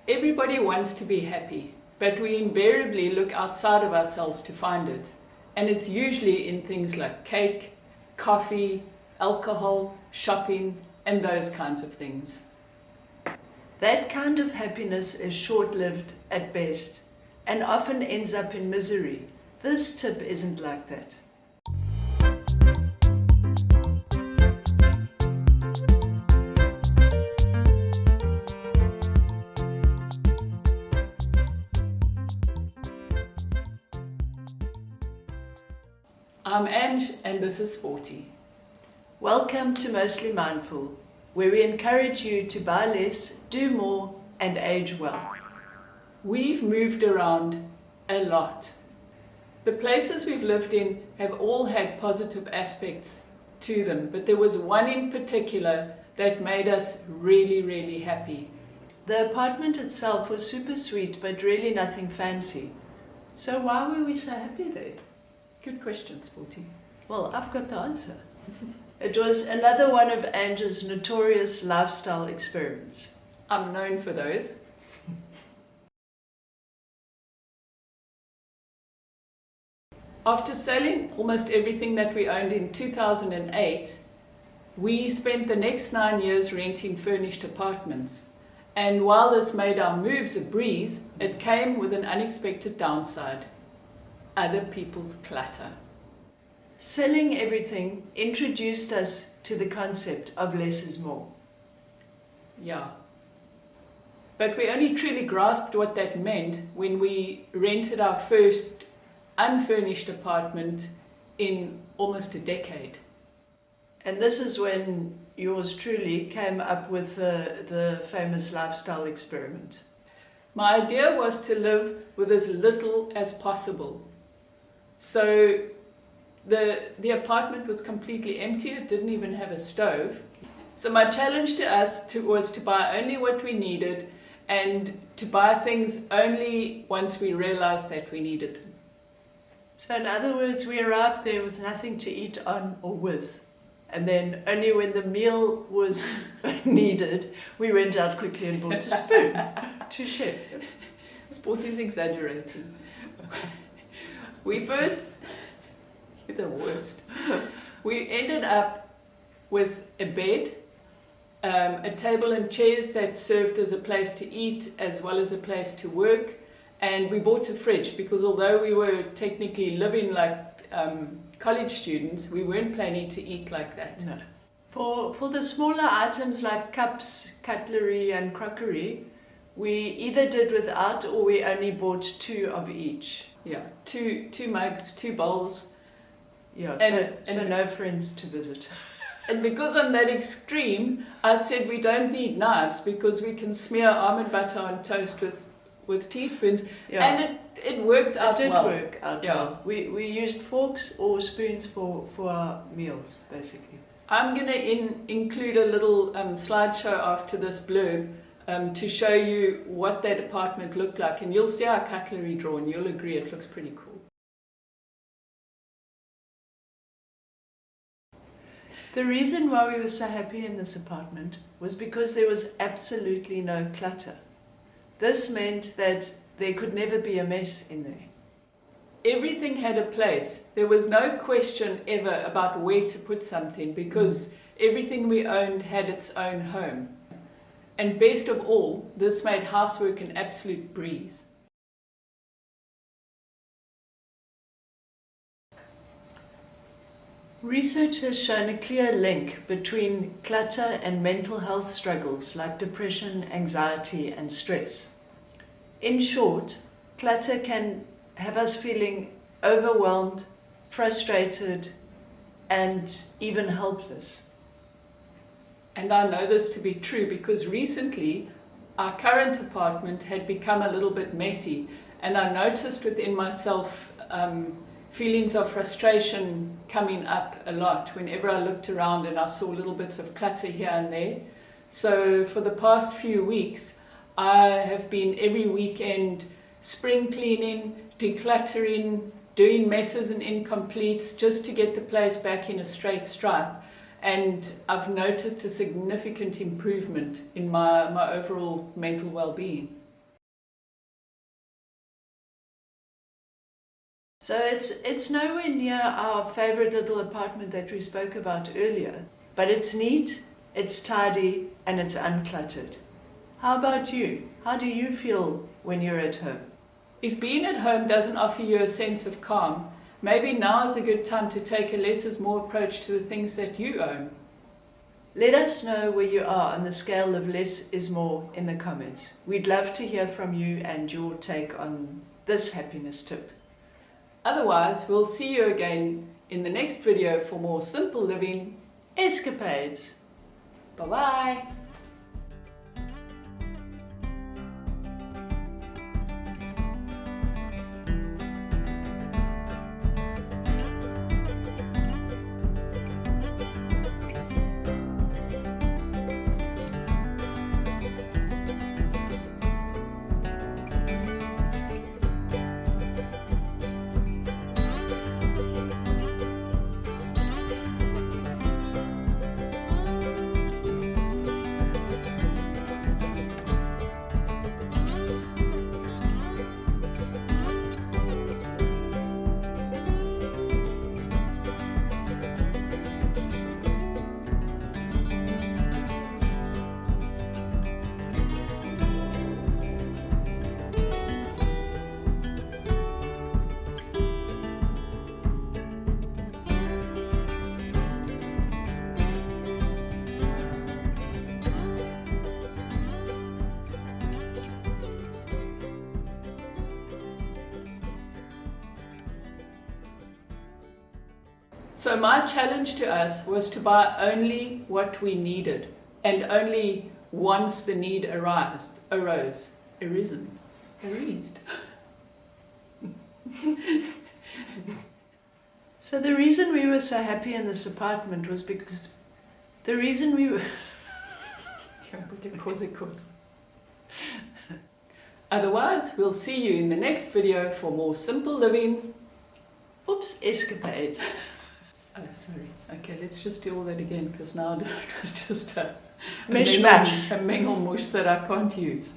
Everybody wants to be happy, but we invariably look outside of ourselves to find it. And it's usually in things like cake, coffee, alcohol, shopping, and those kinds of things. That kind of happiness is short-lived at best and often ends up in misery. This tip isn't like that. I'm Ange, and this is Sporty. Welcome to Mostly Mindful, where we encourage you to buy less, do more, and age well. We've moved around a lot. The places we've lived in have all had positive aspects to them, but there was one in particular that made us really, really happy. The apartment itself was super sweet, but really nothing fancy. So why were we so happy there? Good question, Sporty. Well, I've got the answer. It was another one of Ange's notorious lifestyle experiments. I'm known for those. After selling almost everything that we owned in 2008, we spent the next 9 years renting furnished apartments. And while this made our moves a breeze, it came with an unexpected downside: other people's clutter. Selling everything introduced us to the concept of less is more. Yeah. But we only truly grasped what that meant when we rented our first unfurnished apartment in almost a decade. And this is when yours truly came up with the famous lifestyle experiment. My idea was to live with as little as possible. So the apartment was completely empty. It didn't even have a stove. So my challenge to us was to buy only what we needed and to buy things only once we realized that we needed them. So in other words, we arrived there with nothing to eat on or with. And then only when the meal was needed, we went out quickly and bought a spoon to share. Sporty's exaggerating. You're the worst. We ended up with a bed, a table and chairs that served as a place to eat as well as a place to work, and we bought a fridge because although we were technically living like college students, we weren't planning to eat like that. No. For the smaller items like cups, cutlery and crockery, we either did without or we only bought 2 of each. Yeah, two mugs, 2 bowls. Yeah, so no friends to visit. And because I'm that extreme, I said we don't need knives because we can smear almond butter on toast with teaspoons. Yeah. And it worked out well. It did work out well. We used forks or spoons for our meals, basically. I'm going to include a little slideshow after this blurb to show you what that apartment looked like. And you'll see our cutlery drawer and you'll agree it looks pretty cool. The reason why we were so happy in this apartment was because there was absolutely no clutter. This meant that there could never be a mess in there. Everything had a place. There was no question ever about where to put something because everything we owned had its own home. And best of all, this made housework an absolute breeze. Research has shown a clear link between clutter and mental health struggles like depression, anxiety, and stress. In short, clutter can have us feeling overwhelmed, frustrated, and even helpless. And I know this to be true because recently our current apartment had become a little bit messy, and I noticed within myself feelings of frustration coming up a lot whenever I looked around and I saw little bits of clutter here and there. So for the past few weeks, I have been every weekend spring cleaning, decluttering, doing messes and incompletes just to get the place back in a straight stripe. And I've noticed a significant improvement in my overall mental well-being. So it's nowhere near our favorite little apartment that we spoke about earlier, but it's neat, it's tidy, and it's uncluttered. How about you? How do you feel when you're at home? If being at home doesn't offer you a sense of calm, maybe now is a good time to take a less is more approach to the things that you own. Let us know where you are on the scale of less is more in the comments. We'd love to hear from you and your take on this happiness tip. Otherwise, we'll see you again in the next video for more simple living Escapades. Bye-bye. So my challenge to us was to buy only what we needed, and only once the need arose. So the reason we were so happy in this apartment was because the reason we were... Otherwise, we'll see you in the next video for more simple living. Oops, escapades. Oh, sorry. Okay, let's just do all that again, because now it was just a Mishmash. mengelmush that I can't use.